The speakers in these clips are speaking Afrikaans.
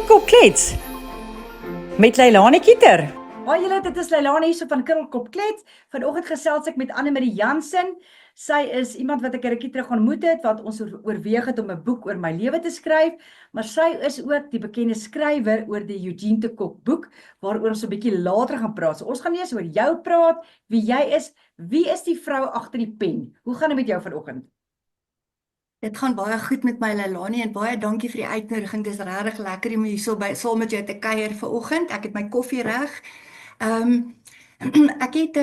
Krulkop Klets met Leilani Kieter. Hoi julle, dit is Leilani hier van Krulkop Klets. Vanoggend gesels ek met Annemarie Jansen. Sy is iemand wat ek 'n rukkie terug ontmoet het, wat ons oorweeg het om 'n boek oor my lewe te skryf, maar sy is ook die bekende skrywer oor die Eugene de Kock boek, waaroor ons 'n bietjie later gaan praat. So ons gaan nie eens oor jou praat, wie jy is, wie is die vrou agter die pen? Hoe gaan dit met jou vanoggend? Dit gaan baie goed met my Leilani en baie dankie vir die uitnodiging. Dit is regtig lekker om hier saam met jou te kuier vanoggend. Ek het my koffie reg. Ek het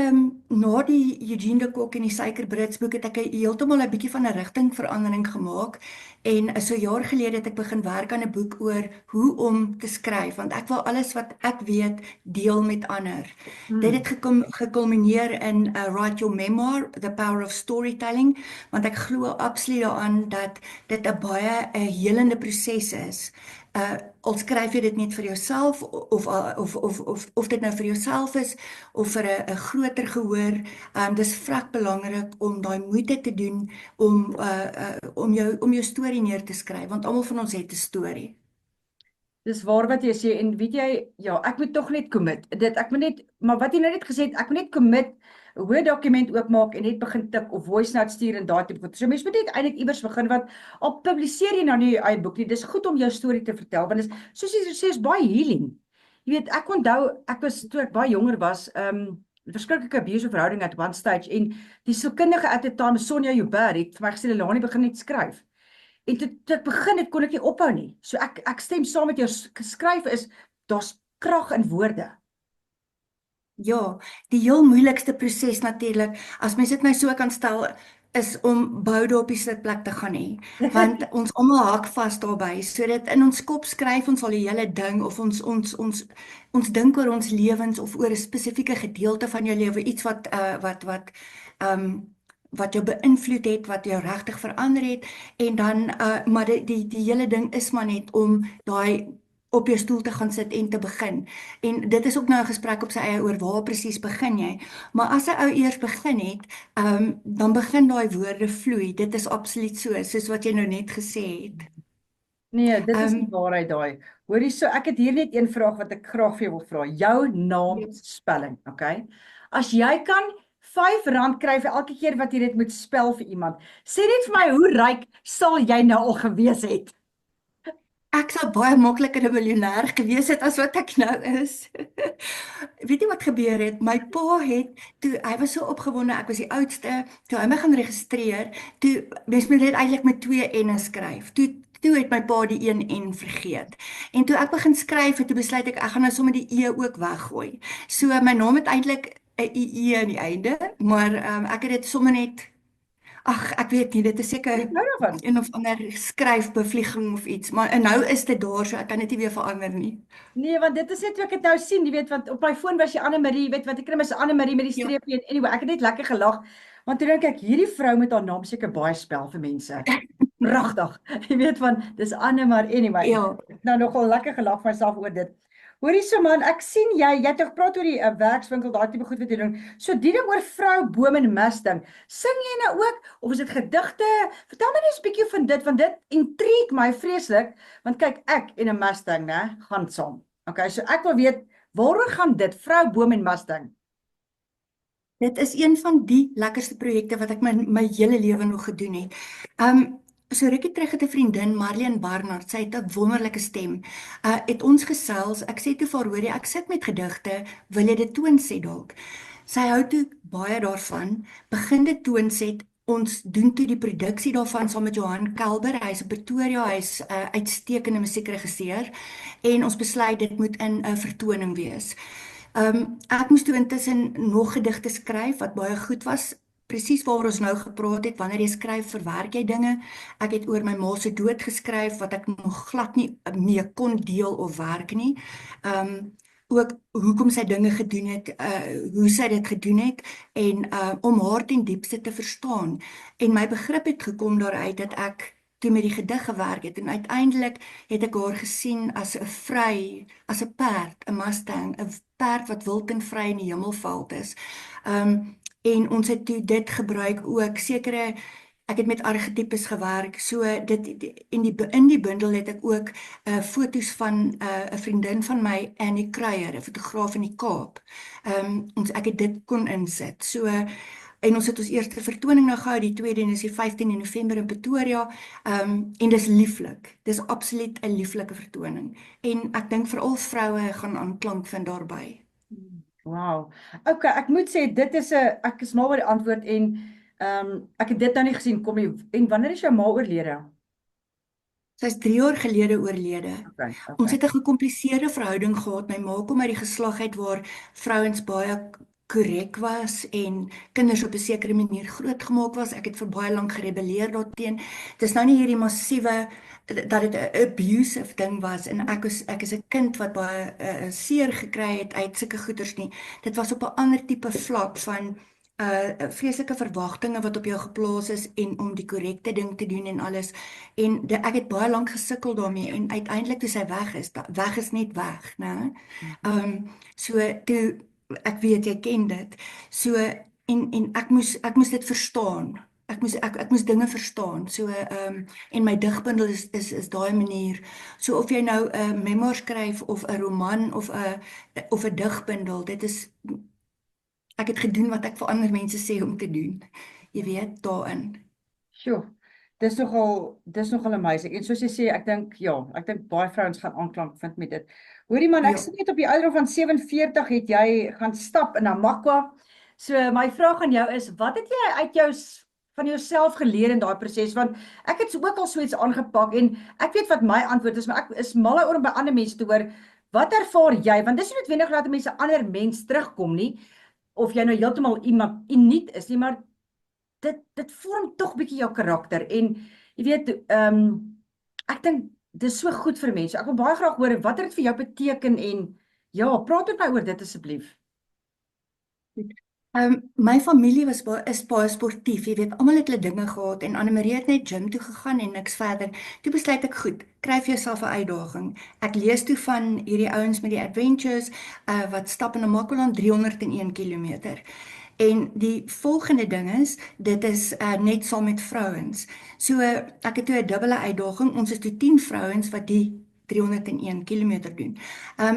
na die Eugene de Kock en die Suikerbrits boek het ek heeltemal 'n bietjie van 'n rigtingverandering gemaak en so 'n jaar gelede het ek begin werk aan 'n boek oor hoe om te skryf, want ek wil alles wat ek weet deel met ander. Dit het gekulmineer in Write Your Memoir, The Power of Storytelling, want ek glo absoluut daaraan dat dit 'n baie helende proses is. Al skryf jy dit net vir jouself of dit nou vir jouself is of vir 'n groter gehoor, dis vrek belangrik om daai moeite te doen om jou storie neer te skryf, want almal van ons het 'n storie. Dis waar wat jy sê en weet jy, ja, ek moet tog net commit. Maar wat jy nou net gesê het, ek moet net commit, 'n Word dokument oopmaak en net begin tik of voice note stuur en daai tipe goed. So mens moet net eintlik iewers begin, want al publiseer jy nou nie jou eie boek nie, dis goed om jou storie te vertel, want dis soos jy sê, is baie healing. Jy weet, ek onthou, toe ek baie jonger was, 'n verskriklike abusive verhouding at one stage, en die sielkundige at the time, Sonja Joubert, het vir my gesê, Leilani, begin net skryf. En toe ek begin het, kon ek nie ophou nie. So ek stem saam met jou, skryf is, daar's krag in woorde. Ja, die heel moeilikste proses natuurlik, as mens dit my so kan stel, is om boude op die sitplek te gaan hê, want ons almal hak vas daarbey, so dit in ons kop skryf ons al die hele ding, of ons dink oor ons lewens, of oor 'n spesifieke gedeelte van jou lewe, iets wat jou beïnvloed het, wat jou regtig verander het, en dan, maar die hele ding is maar net om daai op jou stoel te gaan sit en te begin. En dit is ook nou 'n gesprek op sy eie oor waar presies begin jy. Maar as 'n ou eers begin het, dan begin daai woorde vloei. Dit is absoluut so, soos wat jy nou net gesê het. Nee, dit is die waarheid daai. Hoorie, so ek het hier net een vraag wat ek graag vir jou wil vra. Jou naamspelling, okay? As jy kan R5 kry vir elke keer wat jy dit moet spel vir iemand, sê net vir my, hoe ryk sal jy nou al gewees het? Ek sou baie makliker 'n miljonair gewees het as wat ek nou is. Weet jy wat gebeur het? My pa hy was so opgewonde, ek was die oudste, toe hy my gaan registreer, mens moet dit eintlik met 2 N'e skryf. Toe het my pa die 1 N vergeet. En toe ek begin skryf, toe besluit ek gaan nou sommer die E ook weggooi. So my naam het eintlik 'n IE aan die einde, maar ek het dit sommer net, ek weet nie, dit is seker een of ander skryfbevlieging of iets, maar nou is dit daar, so ek kan dit nie weer verander nie. Nee, want dit is net hoe ek dit nou sien, jy weet, want op my foon was jy Annemarie, weet wat ek kry, is Annemarie met die streepie, en anyway, ek het net lekker gelag, want toe dink ek, hierdie vrou met haar naam seker baie spel vir mense. Pragtig, jy weet, van, dis Annemarie, anyway, Ja. Nou nogal lekker gelag vir myself oor dit. Hoorie so man, ek sien jy het toch gepraat oor die werkswinkel, daai tipe goed wat jy doen. So die ding oor vrou, boom en mustang, sing jy nou ook, of is dit gedigte? Vertel my net 'n bietjie van dit, want dit intrigue my vreeslik, want kyk, ek en 'n mustang, né, gaan saam. Okay, so ek wil weet, waaroor gaan dit, vrou, boom en mustang? Dit is een van die lekkerste projekte wat ek my hele lewe nog gedoen het. So rukkie terug het 'n vriendin, Marlene Barnard, sy het 'n wonderlike stem. Het ons gesels, ek sê toe vir haar, hoorie, ek sit met gedigte, wil jy dit toonset dalk? Sy hou toe baie daarvan, begin dit toonset, ons doen toe die produksie daarvan saam met Johan Kelber, hy's in Pretoria, hy's uitstekende musiekregisseur, en ons besluit dit moet in 'n vertoning wees. Ek moes toe intussen nog gedigte skryf, wat baie goed was, presies waar ons nou gepraat het, wanneer jy skryf, verwerk jy dinge. Ek het oor my ma se dood geskryf, wat ek nog glad nie mee kon deel of werk nie. Ook hoekom sy dinge gedoen het, hoe sy dit gedoen het, en om haar ten diepste te verstaan. En my begrip het gekom daaruit dat ek toe met die gedig gewerk het, en uiteindelik het ek haar gesien as 'n perd, 'n mustang, 'n perd wat wild en vry in die hemelveld is. En ons het toe dit gebruik ook, sekere Ek het met argetipes gewerk. So in die bundel het ek ook foto's van 'n vriendin van my, Annie Kruier, 'n fotograaf in die Kaap. Ek het dit kon insit. So en ons het ons eerste vertoning nou gehou, die tweede en dis die 15de November in Pretoria. En dis lieflik. Dis absoluut 'n lieflike vertoning. En ek dink veral vroue gaan aanklank vind daarbey. Wow. Okay, ek moet sê ek is mal oor die antwoord en ek het dit nou nie gesien kom nie. En wanneer is jou ma oorlede? Sy is 3 jaar gelede oorlede. Okay. Ons het 'n gekompliseerde verhouding gehad. My ma kom uit die geslag uit waar vrouens baie korrek was en kinders op 'n sekere manier grootgemaak was. Ek het vir baie lank gerebelleer daarteen. Dis nou nie hierdie massiewe dat dit 'n abusive ding was en ek is 'n kind wat baie seer gekry het uit sulke goeters nie. Dit was op 'n ander tipe vlak van vreeslike verwagtinge wat op jou geplaas is en om die korrekte ding te doen en alles. En ek het baie lank gesukkel daarmee en uiteindelik toe sy weg is net weg, né? So toe ek weet jy ken dit. So en ek moes dit verstaan. Ek moes dinge verstaan. So en my digbundel is daai manier. So of jy nou 'n memoir skryf of 'n roman of 'n digbundel, dit is ek het gedoen wat ek vir ander mense sê om te doen. Jy weet, daarin. Sjoe. Dis nogal amazing. En soos jy sê, ek dink baie vrouens gaan aanklank vind met dit. Hoorie man, ek Ja. sien net op die ouderdom van 47 het jy gaan stap in Namakwa. So my vraag aan jou is, wat het jy van jouself geleer in daai proses? Want ek het ook al so iets aangepak en ek weet wat my antwoord is, maar ek is mal oor om by ander mense te hoor. Wat ervaar jy? Want dis nie noodwendig dat mense 'n ander mens terugkom nie, of jy nou heeltemal iemand uniek is nie, maar dit vorm tog bietjie jou karakter en jy weet ek dink dis so goed vir mense. Ek wil baie graag hoor wat het dit vir jou beteken en ja, praat met my oor dit asseblief. My familie is baie sportief. Jy weet, almal het hulle dinge gehad en Anne-Marie het net gym toe gegaan en niks verder. Toe besluit ek, goed, kry vir jouself 'n uitdaging. Ek lees toe van hierdie ouens met die adventures wat stap in 'n Namakoland 301 km. En die volgende ding is, dit is net saam met vrouens. So ek het toe 'n dubbele uitdaging. Ons is toe 10 vrouens wat die 301 km doen.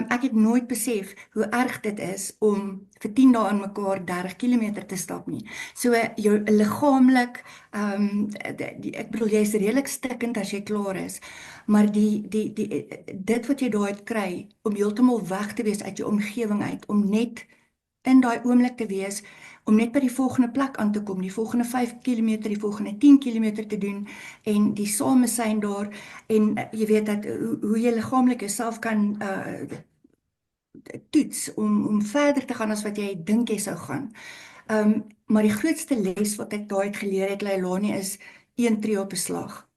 Ek het nooit besef hoe erg dit is om vir 10 dae aan mekaar 30 km te stap nie. So jou liggaamlik, ek bedoel jy is redelik stikkend as jy klaar is, maar dit wat jy daaruit kry om heeltemal weg te wees uit jou omgewing uit, om net in daai oomblik te wees, om net by die volgende plek aan te kom, die volgende 5 km, die volgende 10 km te doen en die samesyn daar en jy weet dat hoe jy liggaamlik jouself kan toets om verder te gaan as wat jy dink jy sou gaan. Maar die grootste les wat ek daai uit geleer het, Leilani, is 1 tree op 'n slag.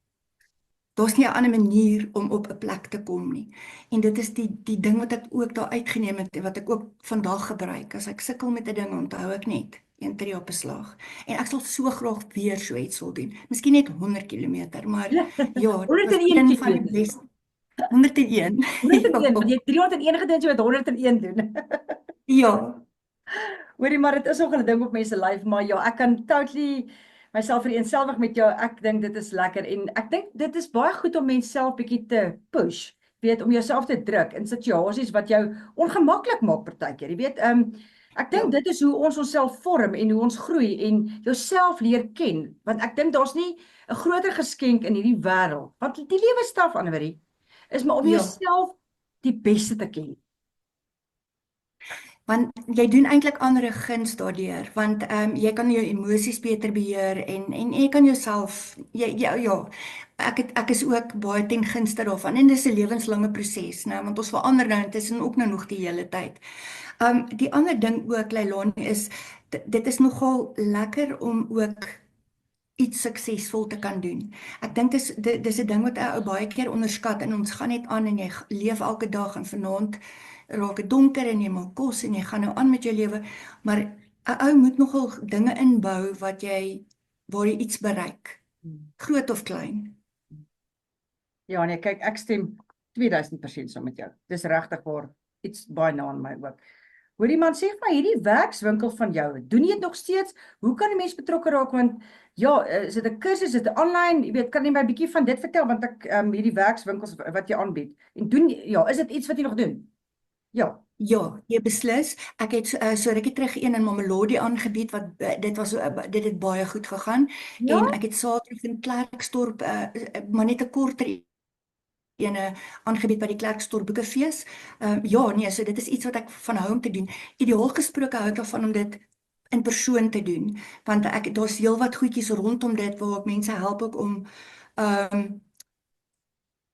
Daar's nie 'n ander manier om op 'n plek te kom nie. En dit is die ding wat ek ook daar uitgeneem het en wat ek ook vandag gebruik. As ek sukkel met 'n ding, onthou ek net 1 tree op 'n slag. En ek sal so graag weer so iets wil doen. Miskien net 100 km, maar ja, 101 van die beste. 101. 101, want jy het 301 gedoen, jy moet 101 doen. Ja. Hoorie, maar dit is nog 'n ding op mense lyf, maar ja, ek kan totally myself vereenselwig met jou. Ek dink dit is lekker en ek dink dit is baie goed om mense self bietjie te push, weet, om jouself te druk in situasies wat jou ongemaklik maak partykeer. Jy weet, ek dink dit is hoe ons onsself vorm en hoe ons groei en jouself leer ken, want ek dink daar's nie 'n groter geskenk in hierdie wêreld, want die lewe staf, Anne-Marie, is maar om jouself die beste te ken. Want jy doen eintlik ander 'n guns daardeur, want jy kan jou emosies beter beheer en jy kan jouself ja, ek is ook baie ten gunste daarvan en dis 'n lewenslange proses, né, want ons verander nou intussen ook nou nog die hele tyd. Die ander ding ook, Leilani, is dit is nogal lekker om ook iets suksesvol te kan doen. Ek dink dis 'n ding wat 'n ou baie keer onderskat en ons gaan net aan en jy leef elke dag en vanaand raak dit donker en jy maak kos en jy gaan nou aan met jou lewe, maar 'n ou moet nogal dinge inbou waar jy iets bereik, groot of klein. Ja nee, kyk, ek stem 2000% saam met jou. Dis regtig waar iets baie na aan my ook. Hoorie man, sê vir my hierdie werkswinkel van jou, doen jy dit nog steeds? Hoe kan 'n mens betrokke raak? Want ja, is dit 'n kursus, is dit aanlyn? Jy weet, kan jy my 'n bietjie van dit vertel want ek hierdie werkswinkels wat jy aanbied. En doen ja, is dit iets wat jy nog doen? Ja. Ja, jy beslis. Ek het so rukkie terug een in Mamelodi aangebied wat dit het baie goed gegaan Ja. en ek het Saterdag in Klerksdorp maar net 'n korter ene aangebied by die Klerksdorp Boekefees. Ja, nee, so dit is iets wat ek van hou om te doen. Ideaal gesproke hou ek daarvan om dit in persoon te doen, want daar's heelwat goedjies rondom dit waar ek mense help ook om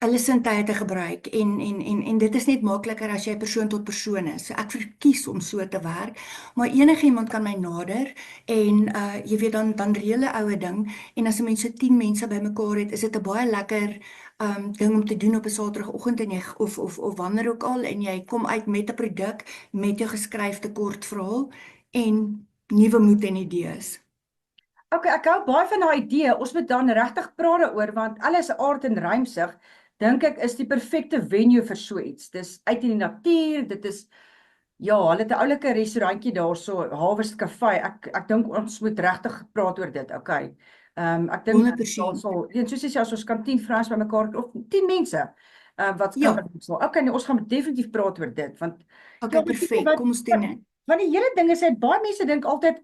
hulle sintuie te gebruik en dit is net makliker as jy persoon tot persoon is. So ek verkies om so te werk, maar enigiemand kan my nader en jy weet dan reël 'n oue ding en as 'n mens so 10 mense bymekaar het, is dit 'n baie lekker ding om te doen op 'n Saterdagoggend en jy of wanneer ook al en jy kom uit met 'n produk met jou geskryfde kort verhaal en nuwe moed en idees. Okay, ek hou baie van daai idee. Ons moet dan regtig praat daaroor want alles aard en ruimsig dink ek is die perfekte venue vir so iets. Dis uit in die natuur, dit is ja, hulle het 'n oulike restaurantjie daarso, Harvest Cafe. Ek dink ons moet regtig praat oor dit, okay. Ek dink 100%. soos jy sê as ons kan 10 vrouens bymekaar of 10 mense wat Ja. kan so. Okay, nee, ons gaan definitief praat oor dit want Okay, perfek. Kom ons doen dit. Want die hele ding is dat baie mense dink altyd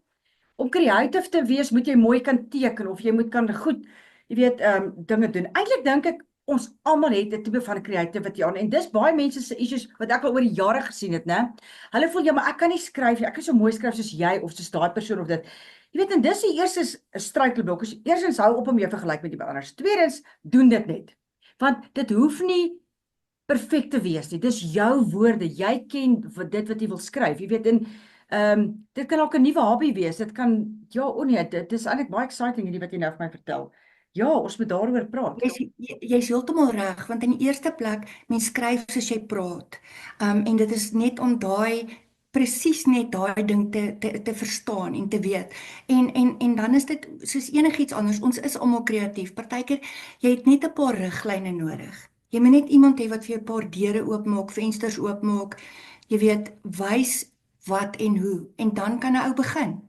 om creative te wees moet jy mooi kan teken of jy moet kan goed, jy weet, dinge doen. Eintlik dink ek ons almal het 'n tipe van creativity aan en dis baie mense se issues wat ek al oor die jare gesien het, né? Hulle voel ja, maar ek kan nie skryf nie. Ek is so mooi skryf soos jy of soos daai persoon of dit. Jy weet, en dis die eerste struikelblok. Eerstens hou op om jou vergelyk met iemand anders. Tweedens, doen dit net. Want dit hoef nie perfek te wees nie. Dis jou woorde. Jy ken dit wat jy wil skryf. Jy weet, en dit kan ook 'n nuwe hobby wees. Dit kan ja, nee, dit is eintlik baie exciting hierdie wat jy nou vir my vertel. Ja, ons moet daaroor praat. Jy's heeltemal reg, want in die eerste plek, mens skryf soos jy praat. En dit is net om presies net daai ding te verstaan en te weet. En dan is dit soos enigiets anders. Ons is almal kreatief. Partykeer jy het net 'n paar riglyne nodig. Jy moet net iemand hê wat vir jou 'n paar deure oopmaak, vensters oopmaak. Jy weet, wys wat en hoe en dan kan 'n ou begin.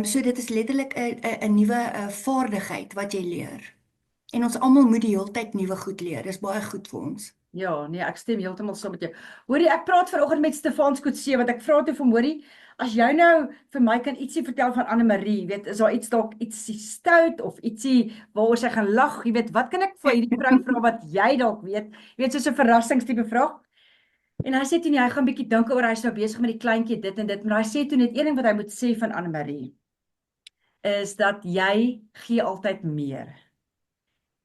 So dit is letterlik 'n nuwe vaardigheid wat jy leer. En ons almal moet die hele tyd nuwe goed leer. Dis baie goed vir ons. Ja, nee, ek stem heeltemal saam met jou. Hoorie, ek praat vanoggend met Stefan Skootse want ek vra toe vir hoorie, as jy nou vir my kan ietsie vertel van Anne Marie, weet, is daar iets dalk ietsie stout of ietsie waaroor sy gaan lag, jy weet, wat kan ek vir hierdie vrou vra wat jy dalk weet? Jy weet, soos 'n verrassingstipe vraag. En hy sê toe hy gaan 'n bietjie dink oor hy's nou besig met die kleintjie dit en dit, maar hy sê toe net een ding wat hy moet sê van Anne Marie is dat jy gee altyd meer.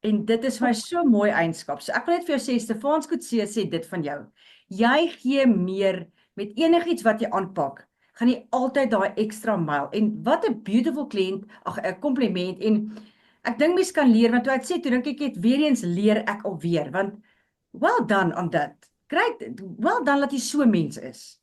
En dit is vir my so mooi eienskap. So ek wil net vir jou sê Stefan Skootse sê dit van jou. Jy gee meer met enigiets wat jy aanpak. Gaan jy altyd daai ekstra myl. En wat 'n beautiful kliënt, 'n kompliment en ek dink mense kan leer want toe hy sê toe dink ek het weer eens leer ek alweer want well done aan dit. Great, well done dat jy so 'n mens is.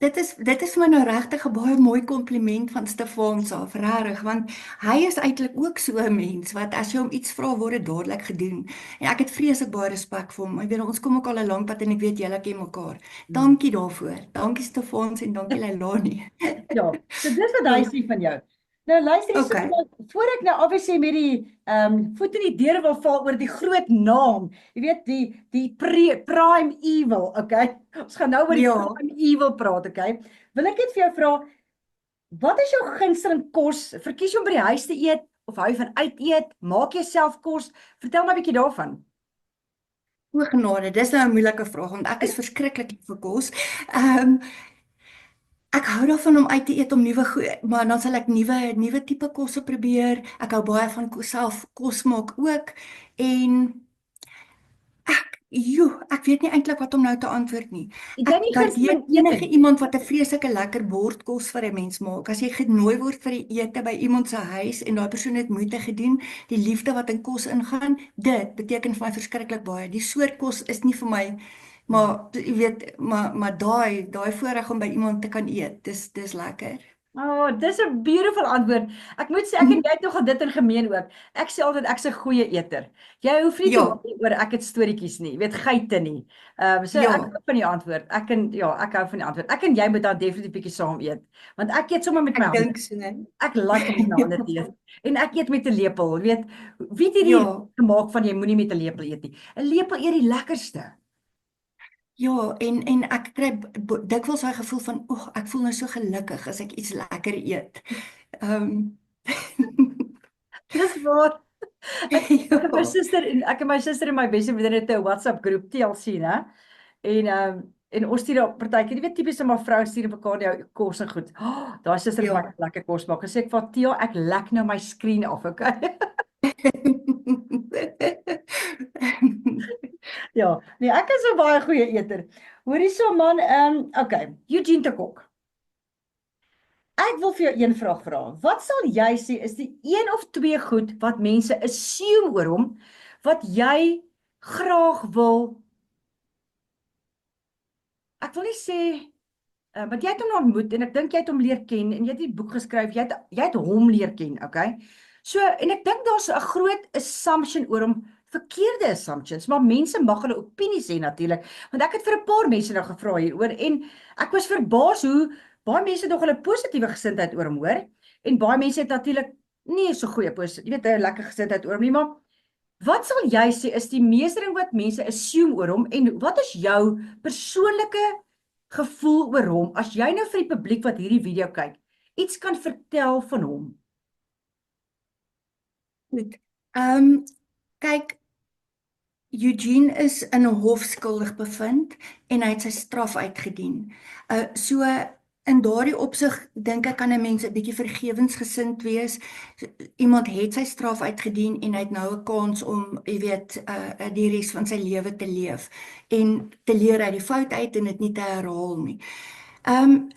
Dit is vir my nou regtig 'n baie mooi kompliment van Stefan af, regtig, want hy is eintlik ook so 'n mens wat as jy hom iets vra word dit dadelik gedoen. En ek het vreeslik baie respek vir hom. Ek weet ons kom ook al 'n lang pad en ek weet julle ken mekaar. Dankie daarvoor. Dankie Stefan en dankie Leilani. Ja, so dis wat hy sê van jou. Nou luister eens, Okay. voor ek nou obviously met die voet in die deure wil val oor die groot naam. Jy weet die prime evil, okay? Ons gaan nou oor die Ja. prime evil praat, okay? Wil ek net vir jou vra, wat is jou gunsteling kos? Verkies jy om by die huis te eet of hou jy van uit eet? Maak jy self kos? Vertel my 'n bietjie daarvan. O genade, dis nou 'n moeilike vraag want ek is verskriklik lief vir kos. Ek hou daarvan om uit te eet om maar dan sal ek nuwe tipe kosse probeer. Ek hou baie van self kos maak ook en ek weet nie eintlik wat om nou te antwoord nie. Het jy nie Ek waardeer gunsteling enige iemand wat 'n vreeslike lekker bord kos vir 'n mens maak. As jy genooi word vir die ete by iemand se huis en daai persoon het moeite gedoen, die liefde wat in kos ingaan, dit beteken vir my verskriklik baie. Die soort kos is nie vir my, maar jy weet, maar daai voorreg om by iemand te kan eet, dis lekker. Oh, dis 'n beautiful antwoord. Ek moet sê ek en jy het nogal dit in gemeen ook. Ek sê altyd ek's 'n goeie eter. Jy hoef nie te Ja, worry oor ek het storieetjies nie, weet geite nie. So ek ja, hou van die antwoord. Ek hou van die antwoord. Ek en jy moet dan definitief bietjie saam eet. Want ek eet sommer met my ek hande. dink so. Ek like om met my hande te eet. En ek eet met 'n lepel, weet. Wie het hierdie Ja, gemaak van jy moenie met 'n lepel eet nie. 'n Lepel eet die lekkerste. ja, en ek kry dikwels daai gevoel van, "Oeg, ek voel nou so gelukkig as ek iets lekker eet." Ehm Dis waar. Ek en my ja. suster en my beste vriendin het 'n WhatsApp groep TLC, né? En ons stuur daar partykeer, jy weet tipies maar vrouens stuur mekaar jou kos en goed. Oh, daai suster Ja. maak lekker kos maak. Gesê ek vir Tia, ek lek nou my skrien af, okay? Ja, nee, ek is 'n baie goeie eter. Hoorie so man, okay, Eugene de Kok. Ek wil vir jou een vraag vra. Wat sal jy sê is die een of twee goed wat mense assume oor hom wat jy graag wil, ek wil nie sê want jy het hom nou ontmoet en ek dink jy het hom leer ken en jy het die boek geskryf, jy het hom leer ken, okay? So en ek dink daar's 'n groot assumption oor hom, verkeerde assumptions, maar mense mag hulle opinie sê natuurlik, want ek het vir 'n paar mense nou gevra hieroor en ek was verbaas hoe baie mense nog hulle positiewe gesindheid oor hom hoor en baie mense het natuurlik nie so goeie jy weet 'n lekker gesindheid oor hom nie, maar wat sal jy sê is die meeste ding wat mense assume oor hom en wat is jou persoonlike gevoel oor hom as jy nou vir die publiek wat hierdie video kyk iets kan vertel van hom? Goed. Kyk, Eugene is in 'n hof skuldig bevind en hy het sy straf uitgedien. So in daardie opsig dink ek kan 'n mens 'n bietjie vergewensgesind wees. Iemand het sy straf uitgedien en hy het nou 'n kans om, jy weet, die res van sy lewe te leef en te leer uit die fout uit en dit nie te herhaal nie.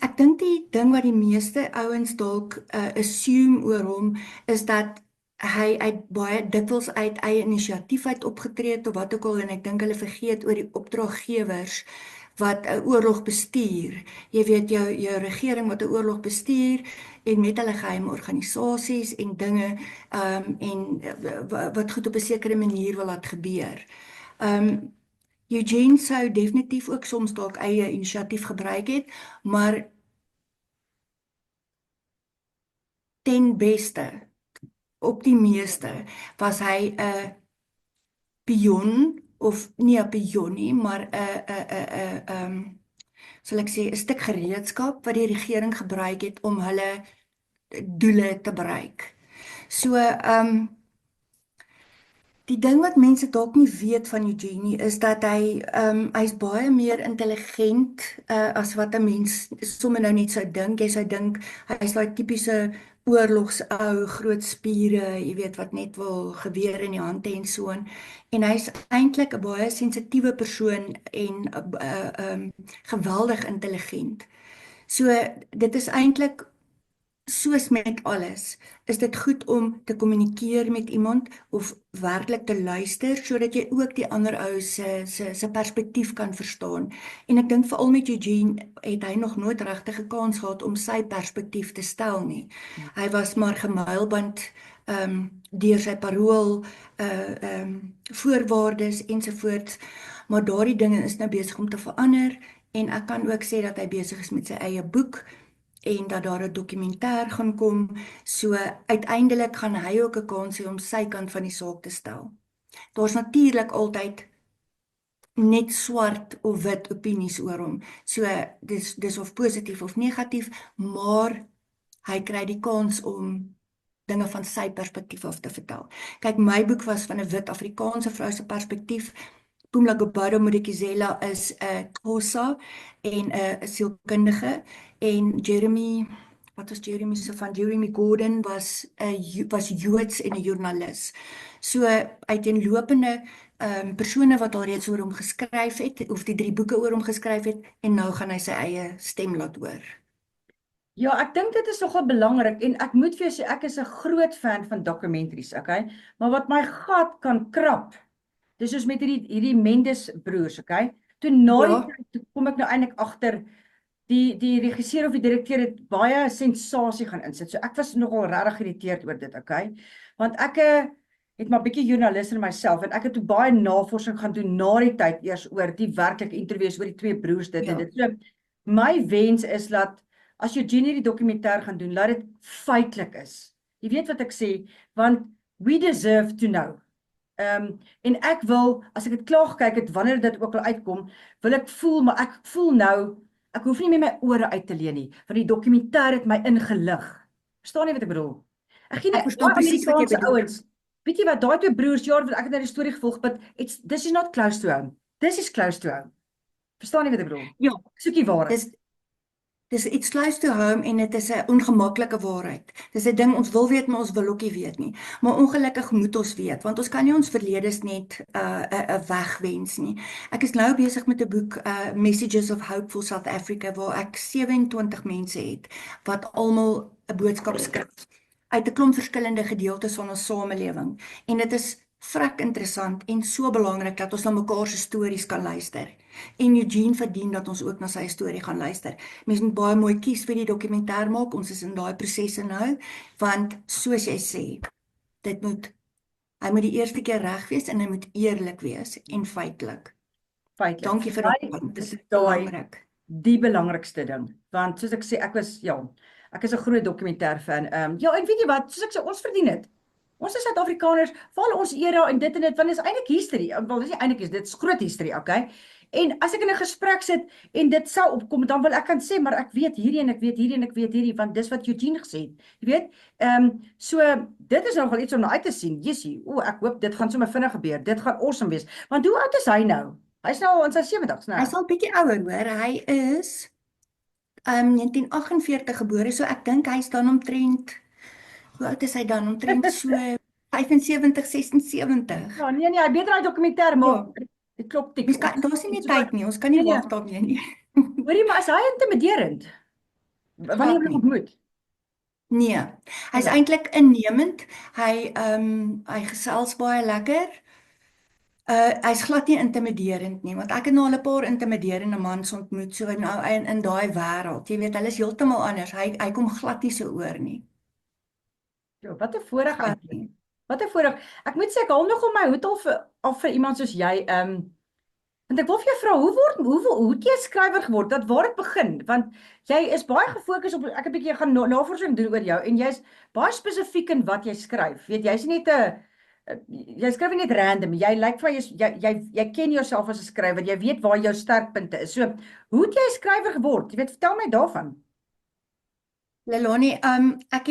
Ek dink die ding wat die meeste ouens dalk assume oor hom is dat hy uit baie dikwels uit eie inisiatief uit opgetree het of wat ook al en ek dink hulle vergeet oor die opdraggewers wat 'n oorlog bestuur. Jy weet jou regering wat 'n oorlog bestuur en met hulle geheime organisasies en dinge wat goed op 'n sekere manier wil laat gebeur. Eugene sou definitief ook soms dalk eie inisiatief gebruik het, maar ten beste op die meeste was hy 'n pion of nie 'n pion nie, maar 'n sal ek sê 'n stuk gereedskap wat die regering gebruik het om hulle doele te bereik. So die ding wat mense dalk nie weet van Eugenie is dat hy's baie meer intelligent as wat 'n mens sommer nou net sou dink. Jy sou dink hy's daai tipiese oorlogsou, groot spiere, jy weet wat net wil geweer in die hand hê en so aan. En hy's eintlik 'n baie sensitiewe persoon en geweldig intelligent. So dit is eintlik soos met alles, is dit goed om te kommunikeer met iemand of werklik te luister sodat jy ook die ander ou se perspektief kan verstaan. En ek dink veral met Eugene het hy nog nooit regtig 'n kans gehad om sy perspektief te stel nie. Hy was maar gemuilband deur sy parool voorwaardes ensovoorts, maar daardie dinge is nou besig om te verander en ek kan ook sê dat hy besig is met sy eie boek en dat daar 'n dokumentêr gaan kom. So uiteindelik gaan hy ook 'n kans hê om sy kant van die saak te stel. Daar's natuurlik altyd net swart of wit opinies oor hom. So dis of positief of negatief, maar hy kry die kans om dinge van sy perspektief af te vertel. Kyk, my boek was van 'n wit Afrikaanse vrou se perspektief. Phumla Gobodo Madikizela is 'n Xhosa en 'n sielkundige en Jeremy Gordon was Joods en 'n joernalis. So uiteenlopende persone wat al reeds oor hom geskryf het of die 3 boeke oor hom geskryf het en nou gaan hy sy eie stem laat hoor. Ja, ek dink dit is nogal belangrik en ek moet vir jou sê ek is 'n groot fan van documentaries, okay? Maar wat my gat kan krap, dis soos met hierdie Mendes broers, okay? Toe na die Ja. tyd toe kom ek nou eintlik agter die regisseur of die direkteur het baie sensasie gaan insit. So ek was nogal regtig geïrriteerd oor dit, okay? Want ek het maar bietjie joernalis in myself en ek het toe baie navorsing gaan doen na die tyd eers oor die werklike interviews oor die twee broers dit en Ja. dit. So my wens is dat as Eugenie die dokumentêr gaan doen, laat dit feitelik is. Jy weet wat ek sê, want we deserve to know. En ek wil, as ek dit klaar gekyk het, wanneer dit ook al uitkom, wil ek voel, maar ek voel nou, ek hoef nie met my ore uit te leen nie, want die dokumentêr het my ingelig. Verstaan jy wat ek bedoel? Ek gee nie Ek verstaan baie presies wat jy Amerikaanse bedoel. ouens. Weet jy wat, daai twee broers, ja, wat ek het nou die storie gevolg, but this is not close to home. This is close to home. Verstaan jy wat ek bedoel? Ja, Ek soek die waarheid. dis iets close to home en dit is 'n ongemaklike waarheid. Dis 'n ding ons wil weet, maar ons wil ook nie weet nie. Maar ongelukkig moet ons weet, want ons kan nie ons verledes net 'n wegwens nie. Ek is nou besig met 'n boek, Messages of Hope for South Africa, waar ek 27 mense het wat almal 'n boodskap skryf uit 'n klomp verskillende gedeeltes van ons samelewing. En dit is vrek interessant en so belangrik dat ons na mekaar se stories kan luister. En Eugene verdien dat ons ook na sy storie gaan luister. Mens moet baie mooi kies vir die dokumentêr maak. Ons is in daai prosesse nou, want soos jy sê, hy moet die eerste keer reg wees en hy moet eerlik wees en feitelik. Feitelik. Dankie vir Daai daai punt. Dit is is daai belangrik. die belangrikste ding. Want soos ek sê, ek is 'n groot dokumentêr fan. Ja, en weet jy wat, soos ek sê, ons verdien dit. Ons is Suid-Afrikaners, val ons era en dit, want dit is eintlik history. Wel, dis nie eintlik, dit is groot history, okay? En as ek in 'n gesprek sit en dit sou opkom, dan wil ek kan sê, maar ek weet hierdie en ek weet hierdie en ek weet hierdie, want dis wat Eugene gesê het. Jy weet, so dit is nogal iets om na uit te sien. Jessie, ek hoop dit gaan sommer vinnig gebeur. Dit gaan awesome wees. Want hoe oud is hy nou? Hy's nou al in sy 70's, Hy né? is al bietjie ouer, hoor. Hy is 1948 gebore, so ek dink hy's dan omtrent, hoe oud is hy dan? Omtrent so 75, 76. Ja, nee, hy beter daai dokumentêr maak. Dit klop tik. Daar's nie meer tyd nie, ons kan nie Nee, wag daarmee nie. Hoorie, maar is hy intimiderend? Wanneer jy hom ontmoet? Nee, hy's Ja. eintlik innemend. Hy gesels baie lekker. Hy's glad nie intimiderend nie, want ek het nou al 'n paar intimiderende mans ontmoet so in daai wêreld. Jy weet, hulle is heeltemal anders. Hy kom glad nie so oor nie. Ja, wat 'n voorreg Glad eintlik. nie. Wat 'n voorreg. Ek moet sê ek haal nogal my hoed af vir iemand soos jy. Want ek wil vir jou vra, hoe het jy skrywer geword? Dat waar dit begin? Want jy is baie gefokus op, ek het 'n bietjie gaan navorsing doen oor jou en jy's baie spesifiek in wat jy skryf. Weet jy's nie net jy skryf nie net random. Jy lyk vir jy ken jouself as 'n skrywer. Jy weet waar jou sterkpunte is. So, hoe het jy skrywer geword? Jy weet, vertel my daarvan. Lelani, ek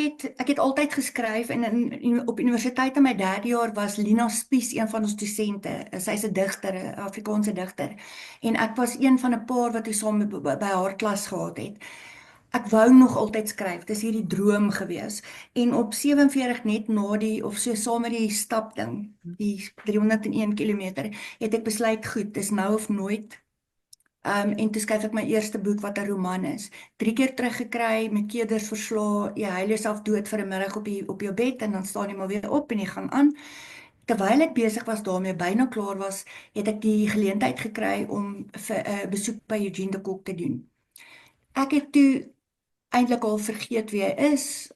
het altyd geskryf en op universiteit in my 3de jaar was Lina Spies een van ons dosente. Sy's 'n digter, 'n Afrikaanse digter. En ek was een van 'n paar wat saam by haar klas gehad het. Ek wou nog altyd skryf. Dis hierdie droom gewees. En op 47 net na of so saam met die stapding, die 301 km, het ek besluit, goed, dis nou of nooit. En toe skryf ek my eerste boek wat 'n roman is. 3 keer teruggekry, met keerders verslae, jy huil jouself dood vir 'n middag op jou bed en dan staan jy maar weer op en jy gaan aan. Terwyl ek besig was daarmee, byna klaar was, het ek die geleentheid gekry om vir 'n besoek by Eugene de Kock te doen. Ek het toe eintlik al vergeet wie hy is.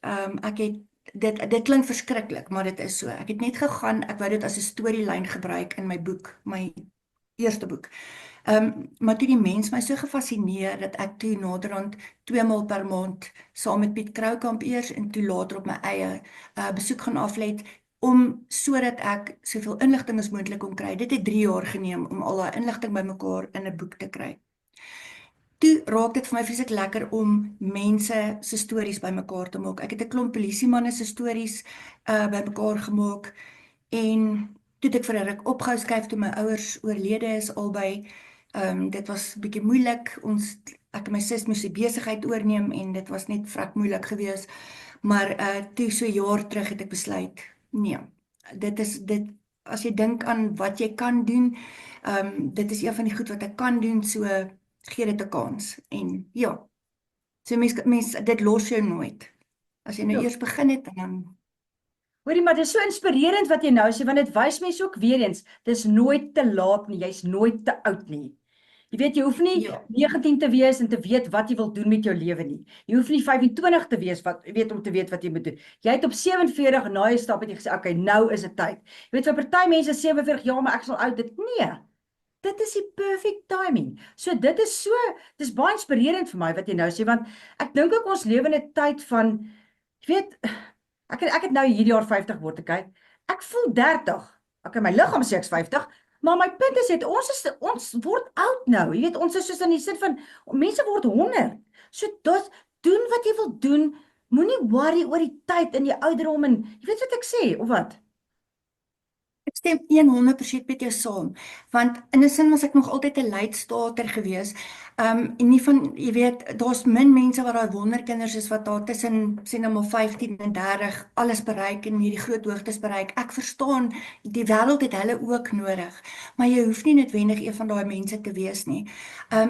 Dit klink verskriklik, maar dit is so. Ek het net gegaan, ek wou dit as 'n storielyn gebruik in my boek, my eerste boek. Maar toe die mens my so gefassineer dat ek toe naderhand 2 maal per maand saam met Piet Kroukamp eers en toe later op my eie besoek gaan aflê sodat ek soveel inligting as moontlik kon kry. Dit het 3 jaar geneem om al daai inligting bymekaar in 'n boek te kry. Toe raak dit vir my vreeslik lekker om mense se stories bymekaar te maak. Ek het 'n klomp polisiemanne se stories bymekaar gemaak en toe het ek vir 'n ruk opgehou skryf toe my ouers oorlede is albei. Dit was 'n bietjie moeilik. Ek en my sus moes die besigheid oorneem en dit was net vrek moeilik geweest. Maar toe so 'n jaar terug het ek besluit, nee, dit as jy dink aan wat jy kan doen, dit is een van die goed wat ek kan doen, so gee dit 'n kans. En ja, so mens dit los jou nooit. As jy nou Ja. eers begin het en dan Hoorie, maar dit is so inspirerend wat jy nou sê, want dit wys mense ook weer eens, dis nooit te laat nie, jy's nooit te oud nie. Jy weet, jy hoef nie Ja. 19 te wees en te weet wat jy wil doen met jou lewe nie. Jy hoef nie 25 te wees om te weet wat jy moet doen. Jy het op 47 na jy stap het jy gesê, okay, nou is dit tyd. Jy weet, vir party mense 47 jaar, maar ek sal oud dit. Nee. Dit is die perfect timing. So dit is baie inspirerend vir my wat jy nou sê, want ek dink ook ons lewe in 'n tyd van, jy weet, ek het nou hierdie jaar 50 word, okay? Ek voel 30. Okay, my liggaam sê ek's 50, maar my punt is dit ons word oud nou. Jy weet, ons is soos in die sin van mense word 100. So doen wat jy wil doen. Moenie worry oor die tyd in die ouderdom en jy weet wat ek sê of wat? Ek stem 100% met jou saam, want in 'n sin was ek nog altyd 'n leidstarter gewees. En nie van, jy weet, daar's min mense wat daai wonderkinders is wat daar tussen sê nou maar 15 en 30 alles bereik en hierdie groot hoogtes bereik. Ek verstaan, die wêreld het hulle ook nodig, maar jy hoef nie noodwendig een van daai mense te wees nie.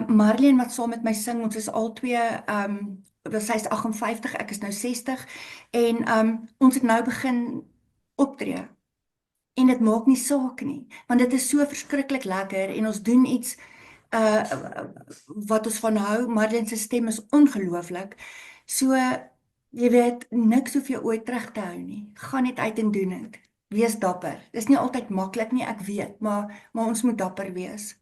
Marlene wat saam met my sing, ons is albei sy is 58, ek is nou 60 en ons het nou begin optree. En dit maak nie saak nie, want dit is so verskriklik lekker en ons doen iets wat ons van hou. Marlene se stem is ongelooflik. So jy weet, niks hoef jou ooit terug te hou nie. Gaan net uit en doen dit. Wees dapper. Dis nie altyd maklik nie, ek weet, maar ons moet dapper wees.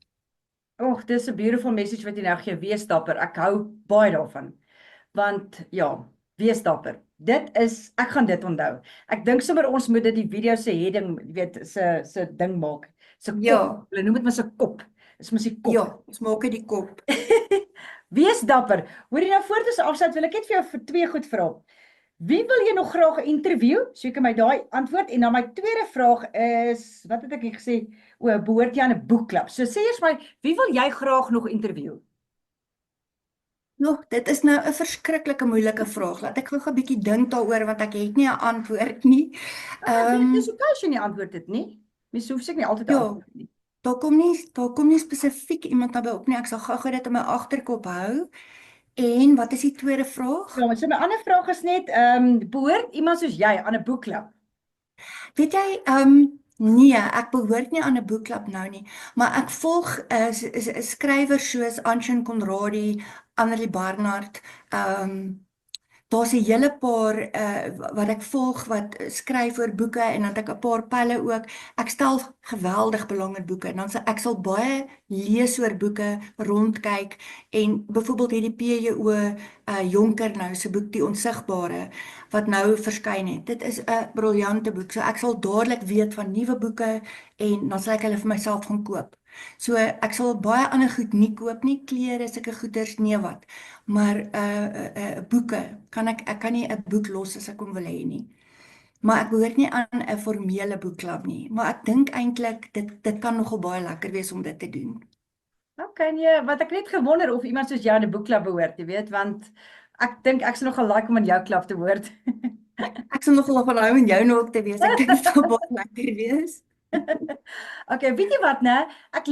Och, dis 'n beautiful message wat jy nou gee, wees dapper. Ek hou baie daarvan. Want ja, wees dapper. Ek gaan dit onthou. Ek dink sommer ons moet dit die video se heading, jy weet, se ding maak. Se kop. Ja. Hulle noem dit maar se kop. Dis mos die kop. Ja, ons maak dit die kop. Wees dapper. Hoor jy nou voor ons afsluit, wil ek net vir jou vir twee goed vra. Wie wil jy nog graag interview? So ek my daai antwoord en dan my tweede vraag is, wat het ek hier gesê? Behoort jy aan 'n boekklub? So sê eers my, wie wil jy graag nog interview? Nog, dit is nou 'n verskriklike moeilike vraag. Laat ek gou 'n bietjie dink daaroor want ek het nie 'n antwoord nie. Dis okay as jy nie antwoord het nie. Mens hoef seker nie altyd te Ja. antwoord nie. Daar kom nie spesifiek iemand naby op nie. Ek sal gou-gou dit in my agterkop hou. En wat is die tweede vraag? Ja, so my ander vraag is net, behoort iemand soos jy aan 'n boekklub? Weet jy, nee, ek behoort nie aan 'n boekklub nou nie, maar ek volg skrywers soos Anshin Conradie, Annelie Barnard, daar's 'n hele paar wat ek volg wat skryf oor boeke en dan het ek 'n paar pelle ook. Ek stel geweldig belang in boeke en dan ek sal baie lees oor boeke, rondkyk en byvoorbeeld hierdie PJO Jonker nou se boek Die Onsigbare wat nou verskyn het. Dit is 'n briljante boek. So ek sal dadelik weet van nuwe boeke en dan sal ek hulle vir myself gaan koop. So ek sal baie ander goed nie koop nie, klere, sulke goeders, nee wat. Maar boeke, ek kan nie 'n boek los as ek hom wil hê nie. Maar ek behoort nie aan 'n formele boekklub nie, maar ek dink eintlik dit kan nogal baie lekker wees om dit te doen. Okay, nee, wat ek net gewonder of iemand soos jy aan 'n boekklub behoort, jy weet, want ek dink ek sal nogal like om aan jou klub te hoort. Ek sal nogal van hou en jou nou ook te wees. Ek dink dit sal baie lekker wees. Okay, weet jy wat, né? Ek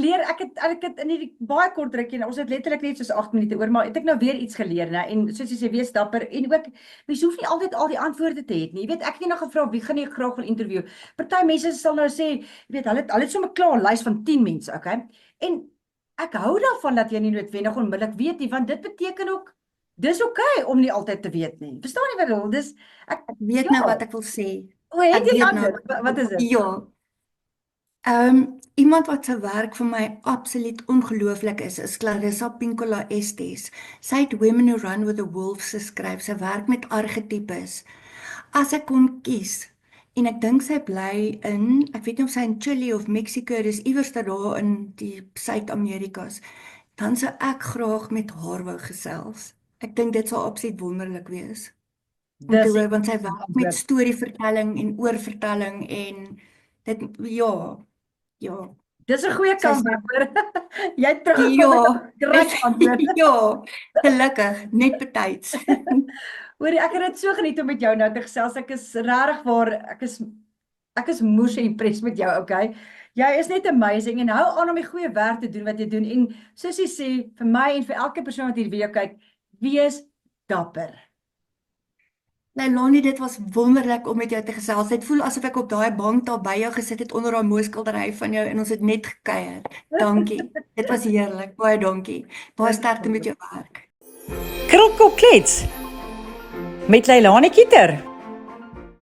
het in hierdie baie kort rukkie, ons het letterlik net soos 8 minute oor, maar het ek nou weer iets geleer, né? En soos jy sê, wees dapper en ook mens hoef nie altyd al die antwoorde te hê nie. Jy weet, ek het nie nog gevra wie gaan jy graag wil interview. Party mense sal nou sê, jy weet, hulle het sommer klaar 'n lys van 10 mense, okay? En ek hou daarvan dat jy nie noodwendig onmiddellik weet nie, want dit beteken ook dis okay om nie altyd te weet nie. Verstaan jy wat ek bedoel? Ek weet nou wat ek wil sê. Het jy weet antwoord? Wat is dit? Ja. Iemand wat se werk vir my absoluut ongelooflik is Clarissa Pinkola Estes. Sy het Women Who Run with the Wolves geskryf. Sy werk met argetipes. As ek kon kies, en ek dink sy bly ek weet nie of sy in Chili of Mexico, dis iewers daar in die Suid-Amerikas, dan sou ek graag met haar wou gesels. Ek dink dit sal absoluut wonderlik wees. Om te hoor, want sy werk met storievertelling en oorvertelling en dit, ja. Dis 'n goeie kans, hoor. Jy het terug Ja, reg antwoord. ja, gelukkig, net betyds. Hoorie, ek het dit so geniet om met jou nou te gesels. Ek is regtig waar, ek is moes en impressed met jou, okay? Jy is net amazing en hou aan om die goeie werk te doen wat jy doen. En soos jy sê, vir my en vir elke persoon wat hierdie video kyk, wees dapper. Leilani, dit was wonderlik om met jou te gesels. Dit voel asof ek op daai bank daar by jou gesit het onder daai mooi skildery van jou en ons het net gekuier. Dankie. Dit was heerlik. Baie dankie. Baie sterkte met jou werk. Krulkop klets met Leilani Kieter.